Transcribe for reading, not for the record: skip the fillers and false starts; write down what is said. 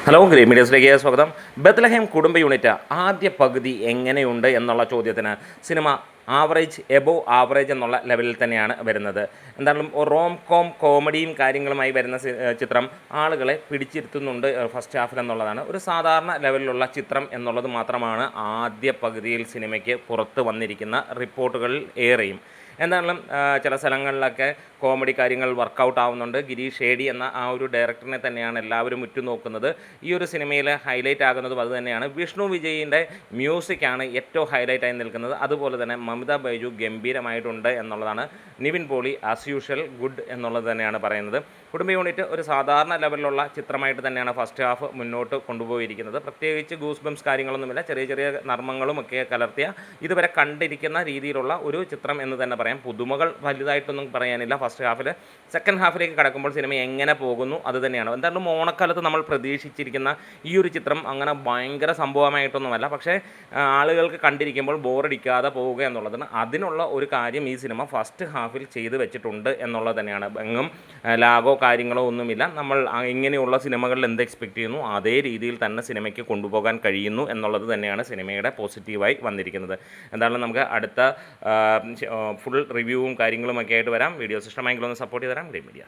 Hello green മീഡിയസിലേക്ക് സ്വാഗതം. Bethlehem കുടുംബ unit ആദ്യ പകുതി എങ്ങനെയുണ്ട് എന്നുള്ള ചോദ്യത്തിന് സിനിമ ആവറേജ് എബോവ് ആവറേജ് എന്നുള്ള ലെവലിൽ തന്നെയാണ് വരുന്നത്. എന്തായാലും റോം കോം കോമഡിയും കാര്യങ്ങളുമായി വരുന്ന ചിത്രം ആളുകളെ പിടിച്ചിരുത്തുന്നുണ്ട് ഫസ്റ്റ് ഹാഫിൽ എന്നുള്ളതാണ്. ഒരു സാധാരണ ലെവലിലുള്ള ചിത്രം എന്നുള്ളത് മാത്രമാണ് ആദ്യ പകുതിയിൽ സിനിമയ്ക്ക് പുറത്ത് വന്നിരിക്കുന്ന റിപ്പോർട്ടുകളിൽ ഏറെയും. എന്തായാലും ചില സ്ഥലങ്ങളിലൊക്കെ കോമഡി കാര്യങ്ങൾ വർക്കൗട്ട് ആവുന്നുണ്ട്. ഗിരീഷ് ഏടി എന്ന ആ ഒരു ഡയറക്ടറിനെ തന്നെയാണ് എല്ലാവരും ഉറ്റുനോക്കുന്നത്. ഈ ഒരു സിനിമയിൽ ഹൈലൈറ്റ് ആകുന്നതും അത് തന്നെയാണ്. വിഷ്ണു വിജയിൻ്റെ മ്യൂസിക്കാണ് ഏറ്റവും ഹൈലൈറ്റായി നിൽക്കുന്നത്. അതുപോലെ തന്നെ മമിത ബൈജു ഗംഭീരമായിട്ടുണ്ട് എന്നുള്ളതാണ്. Nivin Pauly as usual good എന്നുള്ളത് തന്നെയാണ് പറയുന്നത്. കുടുംബ യൂണിറ്റ് ഒരു സാധാരണ ലെവലിലുള്ള ചിത്രമായിട്ട് തന്നെയാണ് ഫസ്റ്റ് ഹാഫ് മുന്നോട്ട് കൊണ്ടുപോയിരിക്കുന്നത്. പ്രത്യേകിച്ച് ഗൂസ് ബംസ് കാര്യങ്ങളൊന്നുമില്ല. ചെറിയ ചെറിയ നർമ്മങ്ങളും ഒക്കെ കലർത്തിയ ഇതുവരെ കണ്ടിരിക്കുന്ന രീതിയിലുള്ള ഒരു ചിത്രം എന്ന് തന്നെ പറയാം. പുതുമകൾ വലുതായിട്ടൊന്നും പറയാനില്ല ഫസ്റ്റ് ഹാഫിൽ. സെക്കൻഡ് ഹാഫിലേക്ക് കടക്കുമ്പോൾ സിനിമ എങ്ങനെ പോകുന്നു അത് തന്നെയാണ്. എന്തായാലും ഓണക്കാലത്ത് നമ്മൾ പ്രതീക്ഷിച്ചിരിക്കുന്ന ഈ ഒരു ചിത്രം അങ്ങനെ ഭയങ്കര സംഭവമായിട്ടൊന്നുമല്ല. പക്ഷേ ആളുകൾക്ക് കണ്ടിരിക്കുമ്പോൾ ബോറടിക്കാതെ പോവുക എന്നുള്ളതാണ്. അതിനുള്ള ഒരു കാര്യം ഈ സിനിമ ഫസ്റ്റ് ഹാഫിൽ ചെയ്ത് വെച്ചിട്ടുണ്ട് എന്നുള്ളത് തന്നെയാണ്. എങ്ങും ലാഗോ കാര്യങ്ങളോ ഒന്നുമില്ല. നമ്മൾ ഇങ്ങനെയുള്ള സിനിമകളിൽ എന്ത് എക്സ്പെക്റ്റ് ചെയ്യുന്നു അതേ രീതിയിൽ തന്നെ സിനിമയ്ക്ക് കൊണ്ടുപോകാൻ കഴിയുന്നു എന്നുള്ളത് തന്നെയാണ് സിനിമയുടെ പോസിറ്റീവായി വന്നിരിക്കുന്നത്. എന്തായാലും നമുക്ക് അടുത്ത ഫുൾ റിവ്യൂവും കാര്യങ്ങളുമൊക്കെ ആയിട്ട് വരാം. വീഡിയോസ് ഇഷ്ടമായെങ്കിൽ ഒന്ന് സപ്പോർട്ട് ചെയ്ത് തരാം. Green media.